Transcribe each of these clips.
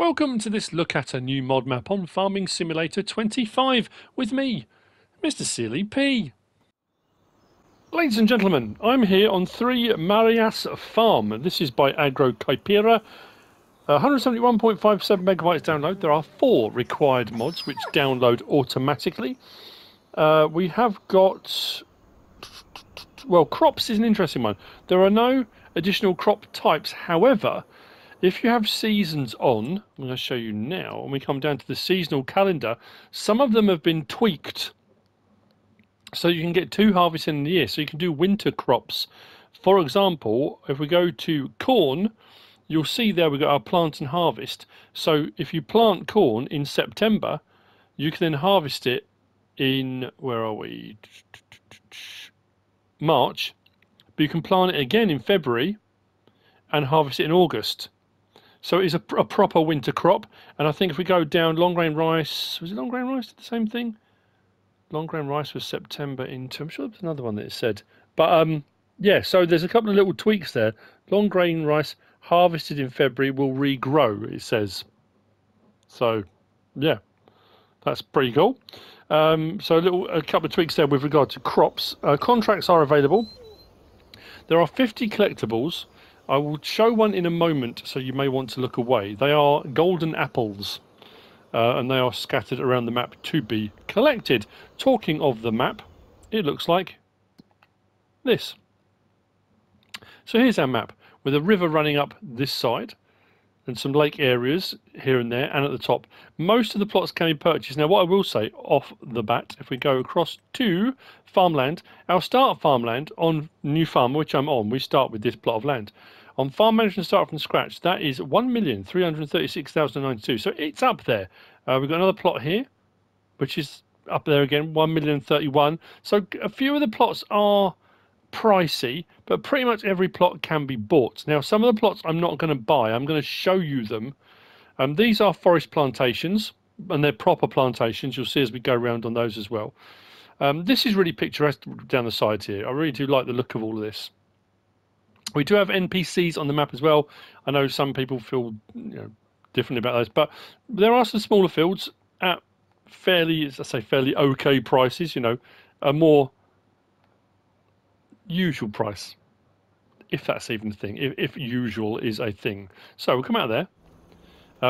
Welcome to this look at a new mod map on Farming Simulator 25 with me, Mr. Sealy P. Ladies and gentlemen, I'm here on 3 Marias Farm. This is by Agro Caipira. 171.57 megabytes download. There are 4 required mods which download automatically. We have got... Well, crops is an interesting one. There are no additional crop types. However, if you have seasons on, I'm going to show you now, and we come down to the seasonal calendar, some of them have been tweaked. So you can get 2 harvests in the year. So you can do winter crops. For example, if we go to corn, you'll see there we've got our plant and harvest. So if you plant corn in September, you can then harvest it in, where are we? March. But you can plant it again in February and harvest it in August. So it's a proper winter crop. And I think if we go down, long grain rice, was it long grain rice did the same thing? Long grain rice was September into, I'm sure there's another one that it said. But yeah, so there's a couple of little tweaks there. Long grain rice harvested in February will regrow, it says. So yeah, that's pretty cool. So a couple of tweaks there with regard to crops. Contracts are available. There are 50 collectibles. I will show one in a moment, so you may want to look away. They are golden apples, and they are scattered around the map to be collected. Talking of the map, it looks like this. So here's our map, with a river running up this side, and some lake areas here and there, and at the top. Most of the plots can be purchased. Now, what I will say off the bat, if we go across to farmland, our start farmland on New Farm, which I'm on, we start with this plot of land. On Farm Management Start from Scratch, that is 1,336,092. So it's up there. We've got another plot here, which is up there again, 1,031,000. So a few of the plots are pricey, but pretty much every plot can be bought. Now, some of the plots I'm not going to buy. I'm going to show you them. These are forest plantations, and they're proper plantations. You'll see as we go around on those as well. This is really picturesque down the sides here. I really do like the look of all of this. We do have NPCs on the map as well. I know some people feel differently about those, but there are some smaller fields at fairly, as I say, fairly okay prices. A more usual price, if that's even a thing, if usual is a thing. So we'll come out of there.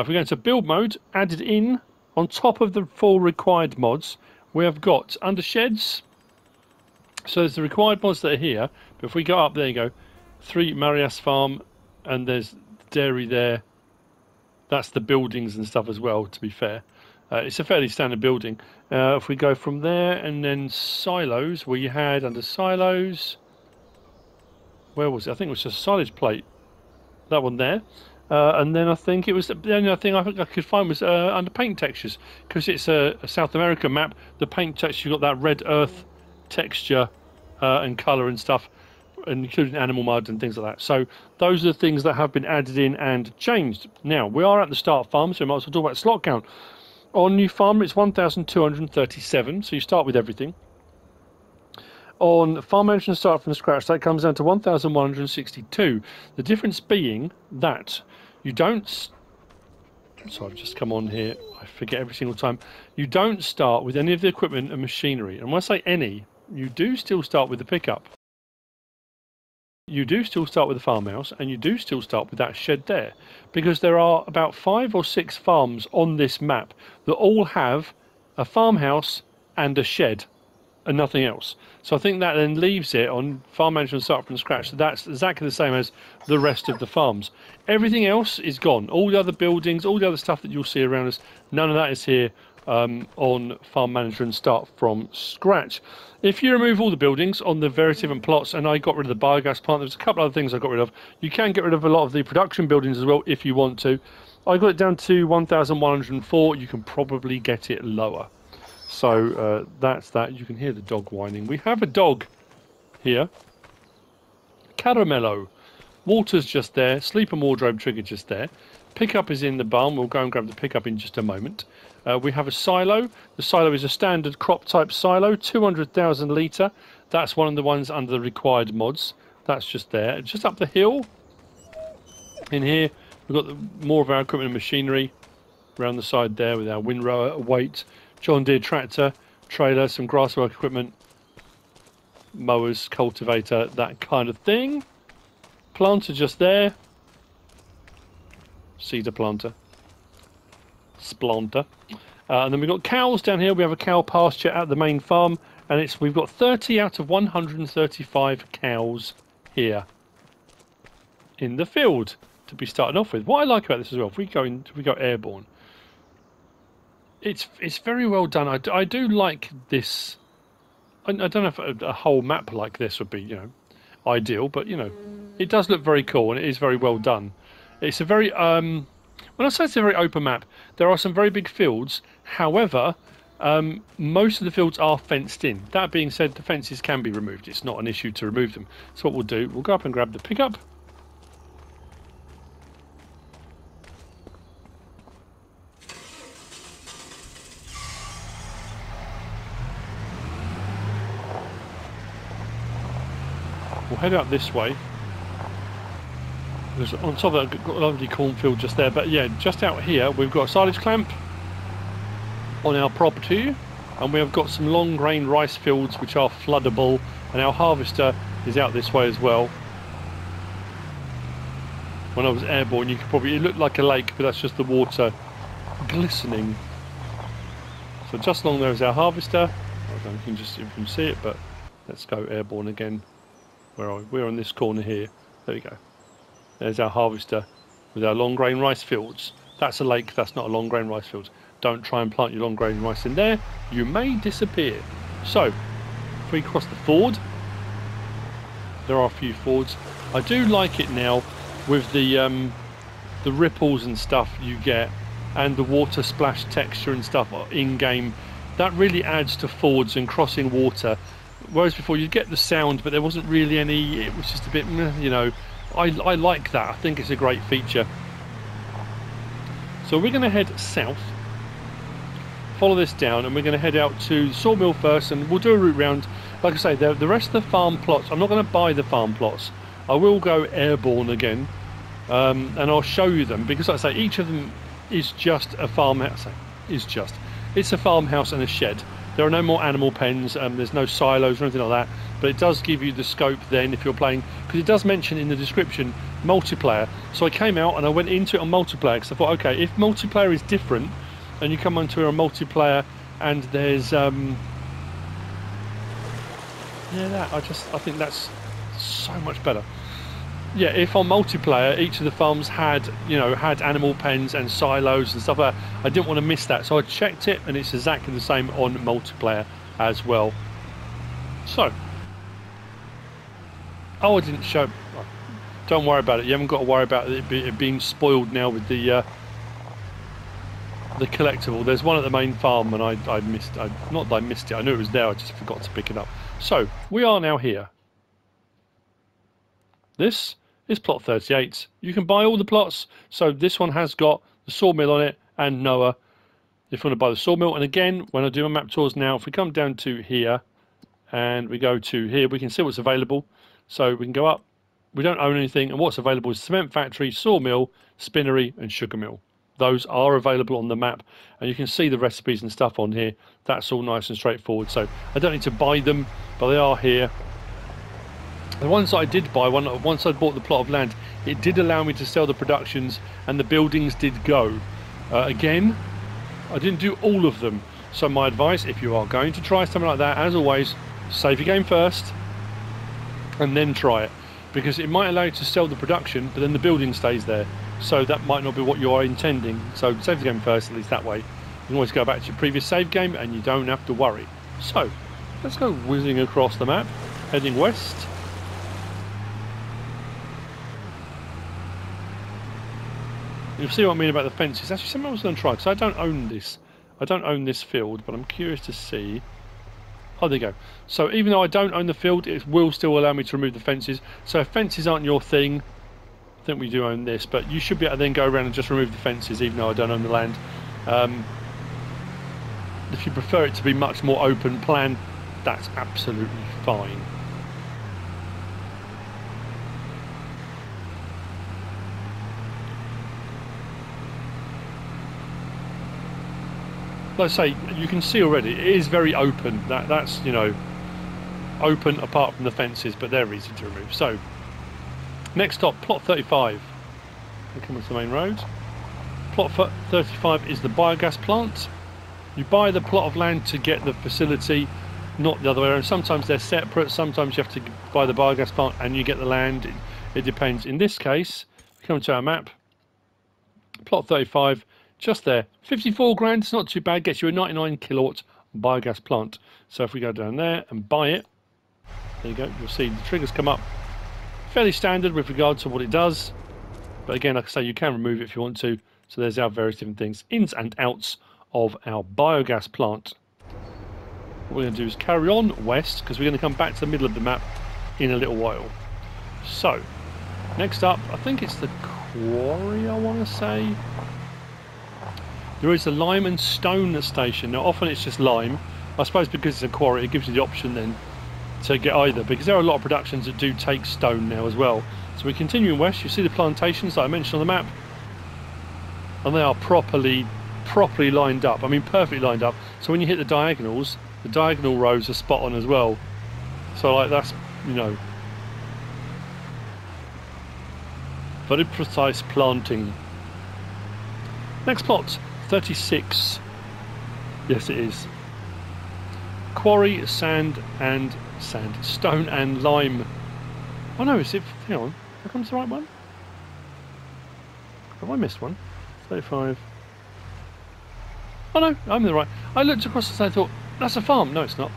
If we go into build mode, added in on top of the 4 required mods, we have got under sheds. So there's the required mods that are here, but if we go up, there you go, 3 Marias Farm, and there's dairy there. That's the buildings and stuff as well, to be fair. It's a fairly standard building. If we go from there, and then silos, we had under silos, where was it? I think it was just a silage plate. That one there. And then I think it was the only other thing I could find was under paint textures, because it's a South American map. The paint texture, you've got that red earth texture and colour and stuff, including animal mud and things like that. So those are the things that have been added in and changed. Now, we are at the start farm, so we might as well talk about slot count. On New Farm, it's 1,237, so you start with everything. On Farm Management Start from Scratch, that comes down to 1,162. The difference being that you don't... So I've just come on here, I forget every single time. You don't start with any of the equipment and machinery. And when I say any, you do still start with the pickup. You do still start with the farmhouse, and you do still start with that shed there. Because there are about 5 or 6 farms on this map that all have a farmhouse and a shed, and nothing else. So I think that then leaves it on Farm Management Start from Scratch. So that's exactly the same as the rest of the farms. Everything else is gone. All the other buildings, all the other stuff that you'll see around us, none of that is here on Farm Management Start from Scratch. If you remove all the buildings on the very different plots, and I got rid of the biogas plant, there's a couple other things I got rid of. You can get rid of a lot of the production buildings as well if you want to. I got it down to 1,104. You can probably get it lower. So that's that. You can hear the dog whining. We have a dog here. Caramello. Water's just there. Sleep and wardrobe trigger just there. Pickup is in the barn. We'll go and grab the pickup in just a moment. We have a silo. The silo is a standard crop type silo, 200,000 litre. That's one of the ones under the required mods. That's just there. Just up the hill in here, we've got more of our equipment and machinery. around the side there with our windrower, weight, John Deere tractor, trailer, some grasswork equipment, mowers, cultivator, that kind of thing. Planter just there. Cedar planter. Splanter. And then we've got cows down here. We have a cow pasture at the main farm, and we've got 30 out of 135 cows here in the field to be starting off with. What I like about this as well, if we go airborne, it's very well done. I do like this. I don't know if a whole map like this would be, you know, ideal, but you know, it does look very cool and it is very well done. It's a very when I say it's a very open map, there are some very big fields. However, most of the fields are fenced in. That being said, the fences can be removed. It's not an issue to remove them. So what we'll do, we'll go up and grab the pickup. We'll head out this way. There's on top of that, got a lovely cornfield just there. But yeah, just out here, we've got a silage clamp on our property, and we have got some long grain rice fields which are floodable, and our harvester is out this way as well. When I was airborne, you could probably, it looked like a lake, but that's just the water glistening. So just along there is our harvester. I don't know if you can see it, but let's go airborne again. Where are we? We're on this corner here. There we go. There's our harvester with our long grain rice fields. That's a lake, that's not a long grain rice field. Don't try and plant your long grain rice in there. You may disappear. So, if we cross the ford, there are a few fords. I do like it now with the ripples and stuff you get, and the water splash texture and stuff in game. That really adds to fords and crossing water. Whereas before you'd get the sound, but there wasn't really any. It was just a bit, you know. I like that. I think it's a great feature. So we're going to head south, follow this down, and we're going to head out to the sawmill first, and we'll do a route round. Like I say, the rest of the farm plots, I'm not going to buy the farm plots. I will go airborne again, and I'll show you them, because like I say, each of them is just a farmhouse. It's a farmhouse and a shed. There are no more animal pens, there's no silos or anything like that, but it does give you the scope then if you're playing, because it does mention in the description multiplayer. So I came out and I went into it on multiplayer, because I thought, okay, if multiplayer is different and you come onto a multiplayer and there's I think that's so much better. Yeah, if on multiplayer each of the farms had, you know, had animal pens and silos and stuff like that, I didn't want to miss that, so I checked it and it's exactly the same on multiplayer as well. So, oh, I didn't show. Don't worry about it. You haven't got to worry about it being spoiled now with the collectible. There's one at the main farm, and I missed. Not that I missed it. I knew it was there. I just forgot to pick it up. So we are now here. This is plot 38. You can buy all the plots. So this one has got the sawmill on it and Noah. If you want to buy the sawmill, and again, when I do my map tours now, if we come down to here and we go to here, we can see what's available. So we can go up. We don't own anything, and what's available is cement factory, sawmill, spinnery, and sugar mill. Those are available on the map, and you can see the recipes and stuff on here. That's all nice and straightforward. So I don't need to buy them, but they are here. The ones that I did buy, once I bought the plot of land, it did allow me to sell the productions, and the buildings did go. Again, I didn't do all of them. So my advice, if you are going to try something like that, as always, save your game first, and then try it. Because it might allow you to sell the production, but then the building stays there. So that might not be what you are intending. So save the game first, at least that way. You can always go back to your previous save game, and you don't have to worry. So, let's go whizzing across the map, heading west. You'll see what I mean about the fences. Actually, something I was going to try, because I don't own this. I don't own this field, but I'm curious to see. Oh, there you go. So even though I don't own the field, it will still allow me to remove the fences. So if fences aren't your thing, I think we do own this, but you should be able to then go around and just remove the fences, even though I don't own the land. If you prefer it to be much more open plan, that's absolutely fine. like I say, you can see already it is very open. That's you know, open apart from the fences, but they're easy to remove. So next stop, plot 35. We come onto the main road. Plot 35 is the biogas plant. You buy the plot of land to get the facility, not the other way around. Sometimes they're separate, sometimes you have to buy the biogas plant and you get the land. It depends. In this case, we come to our map, plot 35, just there. 54 grand, it's not too bad, gets you a 99 kilowatt biogas plant. So if we go down there and buy it, there you go, you'll see the triggers come up. Fairly standard with regard to what it does. But again, like I say, you can remove it if you want to. So there's our various different things, ins and outs of our biogas plant. What we're going to do is carry on west, because we're going to come back to the middle of the map in a little while. So, next up, I think it's the quarry, I want to say. There is a lime and stone station. Now, often it's just lime. I suppose because it's a quarry, it gives you the option then to get either, because there are a lot of productions that do take stone now as well. So we're continuing west. You see the plantations that I mentioned on the map, and they are properly lined up. I mean, perfectly lined up. So when you hit the diagonals, the diagonal rows are spot on as well. So like that's, you know, very precise planting. Next plot, 36. Yes, it is. Quarry, stone and lime. Oh no, is it? Hang on, here comes the right one. Have I missed one? 35. Oh no, I'm in the right. I looked across the side and thought, that's a farm. No, it's not.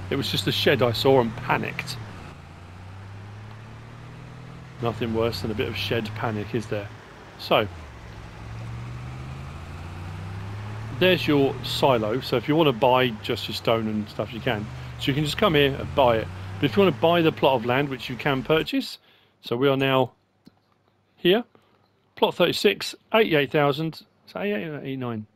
It was just a shed I saw and panicked. Nothing worse than a bit of shed panic, is there? So, there's your silo. So if you want to buy just your stone and stuff, you can. So you can just come here and buy it. But if you want to buy the plot of land, which you can purchase, so we are now here. Plot 36, 88,000. So 88 or 89?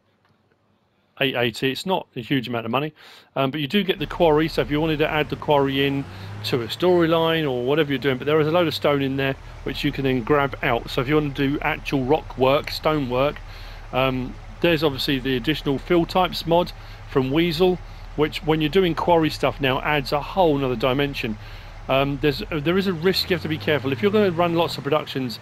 880. It's not a huge amount of money, but you do get the quarry. So if you wanted to add the quarry in to a storyline or whatever you're doing, but there is a load of stone in there which you can then grab out. So if you want to do actual rock work, stone work, there's obviously the additional fill types mod from Weasel, which when you're doing quarry stuff now adds a whole nother dimension. There is a risk. You have to be careful if you're going to run lots of productions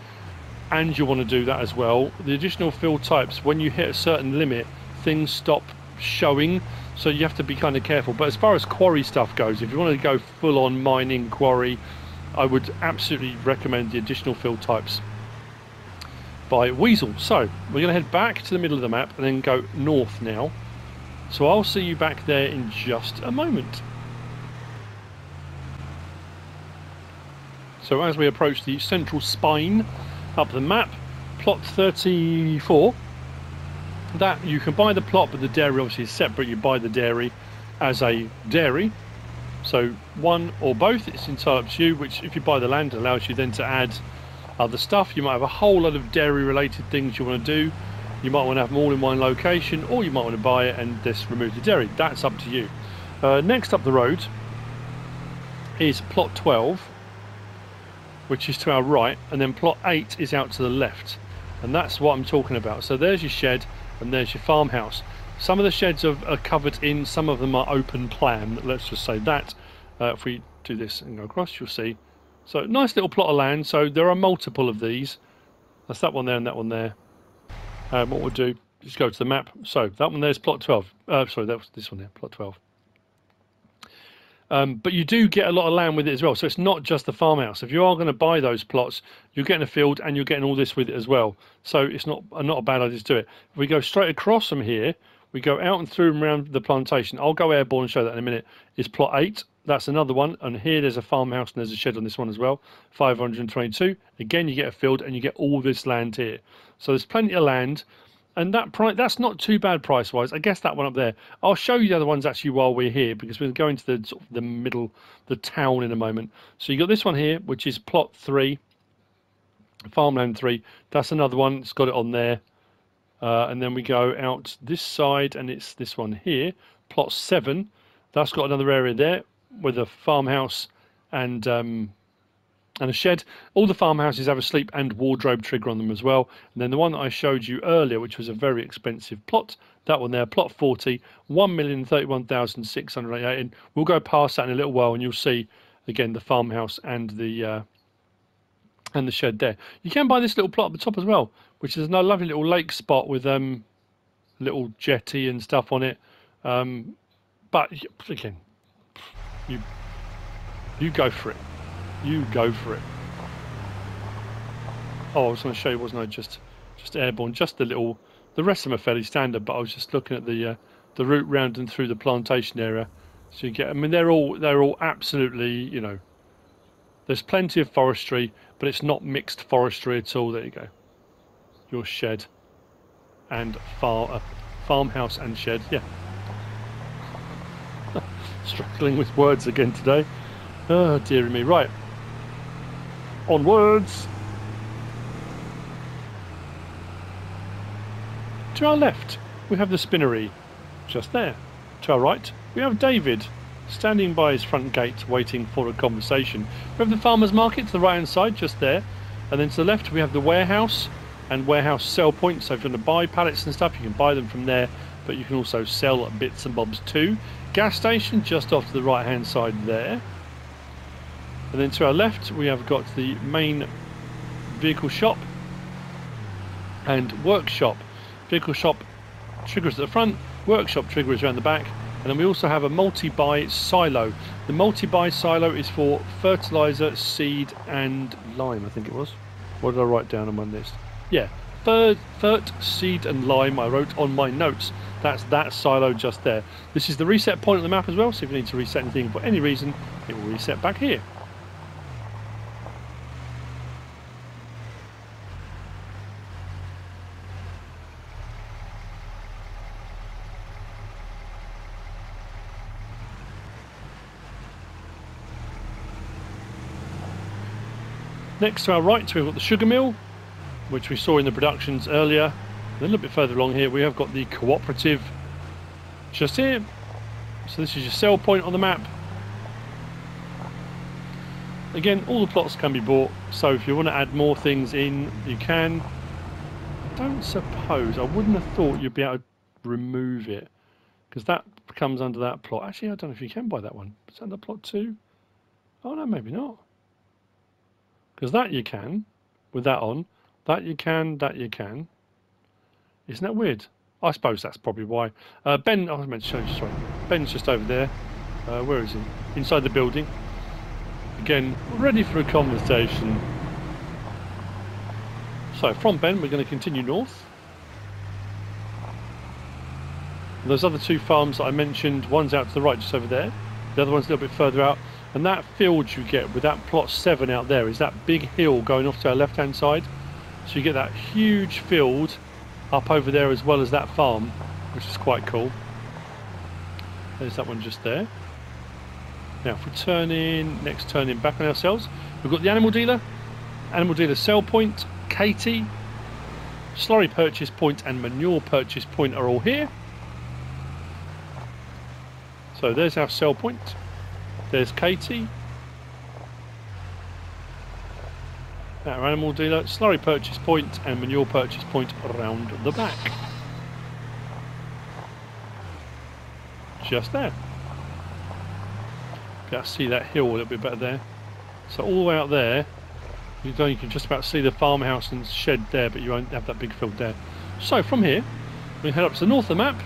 and you want to do that as well. The additional fill types, when you hit a certain limit, things stop showing, so you have to be kind of careful. But as far as quarry stuff goes, if you want to go full-on mining quarry, I would absolutely recommend the additional fill types by Weasel. So we're going to head back to the middle of the map and then go north now. So I'll see you back there in just a moment. So as we approach the central spine up the map, plot 34, that you can buy the plot, but the dairy obviously is separate. You buy the dairy as a dairy, so one or both, it's entirely up to you. Which if you buy the land, it allows you then to add other stuff. You might have a whole lot of dairy related things you want to do. You might want to have them all in one location, or you might want to buy it and just remove the dairy. That's up to you. Next up the road is plot 12, which is to our right, and then plot 8 is out to the left, and that's what I'm talking about. So there's your shed and there's your farmhouse. Some of the sheds are covered in, some of them are open plan, let's just say that. If we do this and go across, you'll see. So nice little plot of land. So there are multiple of these. That's that one there and that one there. What we'll do is go to the map. So that one there's plot 12. Sorry, that was this one there, plot 12. But you do get a lot of land with it as well. So it's not just the farmhouse. If you are going to buy those plots, you're getting a field and you're getting all this with it as well. So it's not a bad idea to do it. If we go straight across from here, we go out and through and around the plantation. I'll go airborne and show that in a minute. Is plot 8. That's another one. And here there's a farmhouse and there's a shed on this one as well. 522. Again, you get a field and you get all this land here. So there's plenty of land. And that's not too bad price-wise. I guess that one up there. I'll show you the other ones actually while we're here, because we're going to the sort of the middle, the town in a moment. So you got this one here, which is plot 3, farmland 3. That's another one. It's got it on there. And then we go out this side, and it's this one here, plot 7. That's got another area there with a farmhouse and and a shed. All the farmhouses have a sleep and wardrobe trigger on them as well. And then the one that I showed you earlier, which was a very expensive plot, that one there, plot 40, 1,031,688. And we'll go past that in a little while, and you'll see again the farmhouse and the shed there. You can buy this little plot at the top as well, which is a lovely little lake spot with little jetty and stuff on it. But again, you go for it. You go for it. Oh, I was going to show you, wasn't I? Just airborne. Just the rest of them are fairly standard, but I was just looking at the route round and through the plantation area. So you get, I mean, they're all absolutely, you know, there's plenty of forestry, but it's not mixed forestry at all. There you go. Your shed and farmhouse and shed. Yeah. Struggling with words again today. Oh, dearie me. Right. Onwards. To our left, we have the spinnery, just there. To our right, we have David, standing by his front gate, waiting for a conversation. We have the farmer's market to the right-hand side, just there. And then to the left, we have the warehouse and warehouse sell point. So if you want to buy pallets and stuff, you can buy them from there, but you can also sell bits and bobs too. Gas station, just off to the right-hand side there. And then to our left, we have got the main vehicle shop and workshop. Vehicle shop triggers at the front, workshop triggers around the back, and then we also have a multi-buy silo. The multi-buy silo is for fertilizer, seed, and lime, I think it was. What did I write down on my list? Yeah, fert, seed, and lime I wrote on my notes. That's that silo just there. This is the reset point on the map as well, so if you need to reset anything for any reason, it will reset back here. Next to our right, we've got the sugar mill, which we saw in the productions earlier. And a little bit further along here, we have got the cooperative just here. So this is your sell point on the map. Again, all the plots can be bought, so if you want to add more things in, you can. I don't suppose, I wouldn't have thought you'd be able to remove it, because that comes under that plot. Actually, I don't know if you can buy that one. Is that under plot 2? Oh no, maybe not. Because that you can, with that on. That you can, that you can. Isn't that weird? I suppose that's probably why. Ben, I was meant to show you, sorry. Ben's just over there. Where is he? Inside the building. Again, ready for a conversation. So, from Ben, we're going to continue north. And those other two farms that I mentioned, one's out to the right, just over there. The other one's a little bit further out. And that field you get with that plot 7 out there is that big hill going off to our left-hand side. So you get that huge field up over there as well as that farm, which is quite cool. There's that one just there. Now if we turn in, next turn in back on ourselves, we've got the animal dealer sell point, Katie, slurry purchase point and manure purchase point are all here. So there's our sell point. There's Katie, our animal dealer, slurry purchase point and manure purchase point around the back. Just there. You can see that hill a little bit better there. So all the way out there, you can just about see the farmhouse and shed there, but you won't have that big field there. So from here, we head up to the north of the map.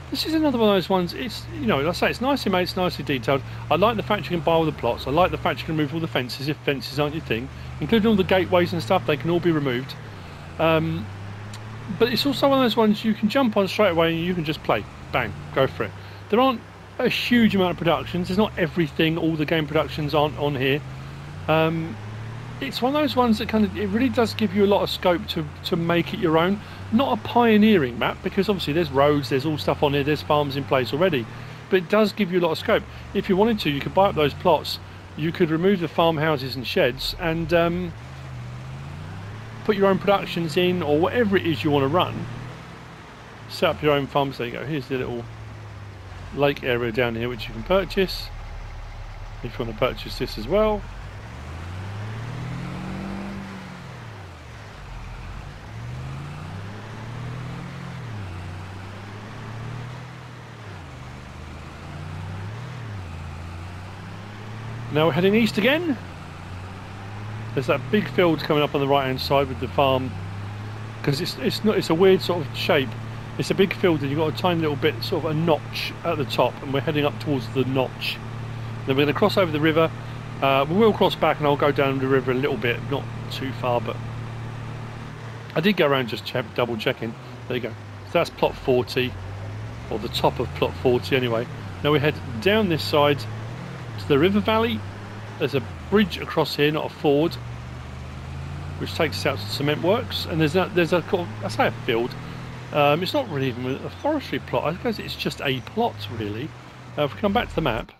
This is another one of those ones, it's, you know, like I say, it's nicely made, it's nicely detailed. I like the fact you can buy all the plots. I like the fact you can remove all the fences if fences aren't your thing. Including all the gateways and stuff, they can all be removed. But it's also one of those ones you can jump on straight away and you can just play. Bang, go for it. There aren't a huge amount of productions. There's not everything, all the game productions aren't on here. It's one of those ones that kind of, it really does give you a lot of scope to make it your own. Not a pioneering map, because obviously there's roads, there's all stuff on here, there's farms in place already, but it does give you a lot of scope. If you wanted to, you could buy up those plots, you could remove the farmhouses and sheds and put your own productions in, or whatever it is you want to run. Set up your own farms. There you go, here's the little lake area down here which you can purchase if you want to purchase this as well. Now we're heading east again. There's that big field coming up on the right hand side with the farm, because it's a weird sort of shape. It's a big field and you've got a tiny little bit, sort of a notch at the top, and we're heading up towards the notch. Then we're going to cross over the river. We will cross back and I'll go down the river a little bit, not too far, but I did go around just double checking. There you go. So that's plot 40, or the top of plot 40 anyway. Now we head down this side to the river valley. There's a bridge across here, not a ford, which takes us out to the cement works, and there's a I say a field. It's not really even a forestry plot. I suppose it's just a plot, really. If we come back to the map,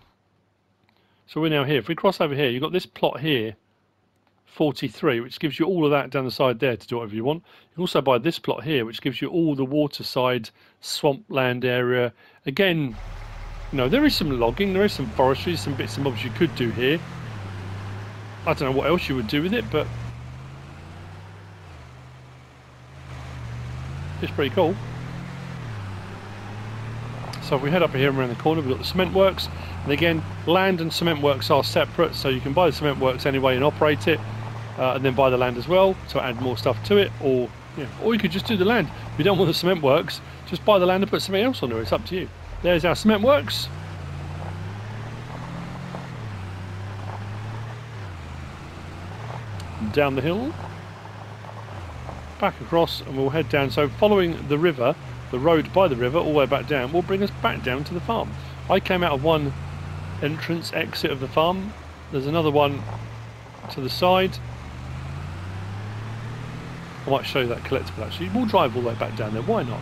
so we're now here. If we cross over here, you've got this plot here, 43, which gives you all of that down the side there to do whatever you want. You can also buy this plot here, which gives you all the waterside swampland area. Again, you know, there is some logging, there is some forestry, some bits and bobs you could do here. I don't know what else you would do with it, but it's pretty cool. So if we head up here and around the corner, we've got the cement works, and again, land and cement works are separate, so you can buy the cement works anyway and operate it, and then buy the land as well to add more stuff to it, or you could just do the land. If you don't want the cement works, just buy the land and put something else on there. It's up to you. There's our cement works. Down the hill, back across, and we'll head down. So following the river, the road by the river all the way back down will bring us back down to the farm. I came out of one entrance exit of the farm. There's another one to the side. I might show you that collectible actually. We'll drive all the way back down there, why not?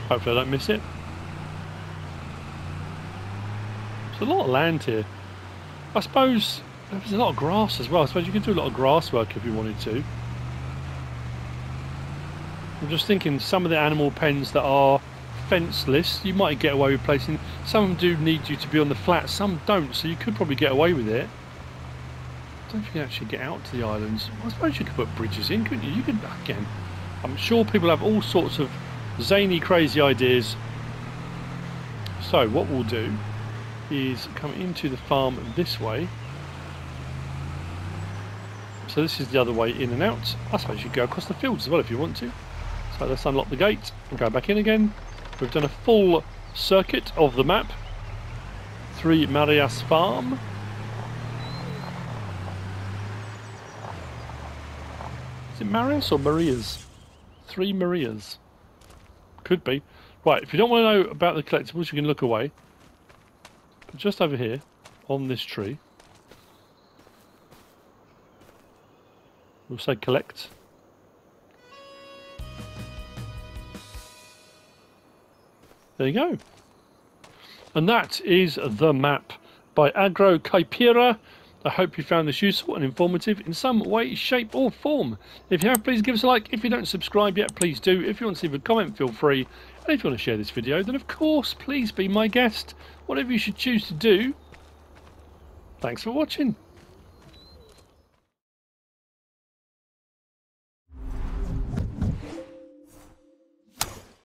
Hopefully I don't miss it. There's a lot of land here. I suppose there's a lot of grass as well. I suppose you could do a lot of grass work if you wanted to. I'm just thinking some of the animal pens that are fenceless, you might get away with placing. Some of them do need you to be on the flat, some don't, so you could probably get away with it. I don't know if you can actually get out to the islands. I suppose you could put bridges in, couldn't you? You could, again, I'm sure people have all sorts of zany, crazy ideas. So what we'll do is come into the farm this way. So this is the other way in and out. I suppose you could go across the fields as well if you want to. So let's unlock the gate and go back in again. We've done a full circuit of the map. 3 Marias Farm. Is it Marias or Marias? 3 Marias. Could be. Right, if you don't want to know about the collectibles, you can look away. But just over here, on this tree, we'll say collect. There you go. And that is the map by Agro Caipira. I hope you found this useful and informative in some way, shape or form. If you have, please give us a like. If you don't subscribe yet, please do. If you want to leave a comment, feel free. And if you want to share this video, then of course, please be my guest. Whatever you should choose to do. Thanks for watching.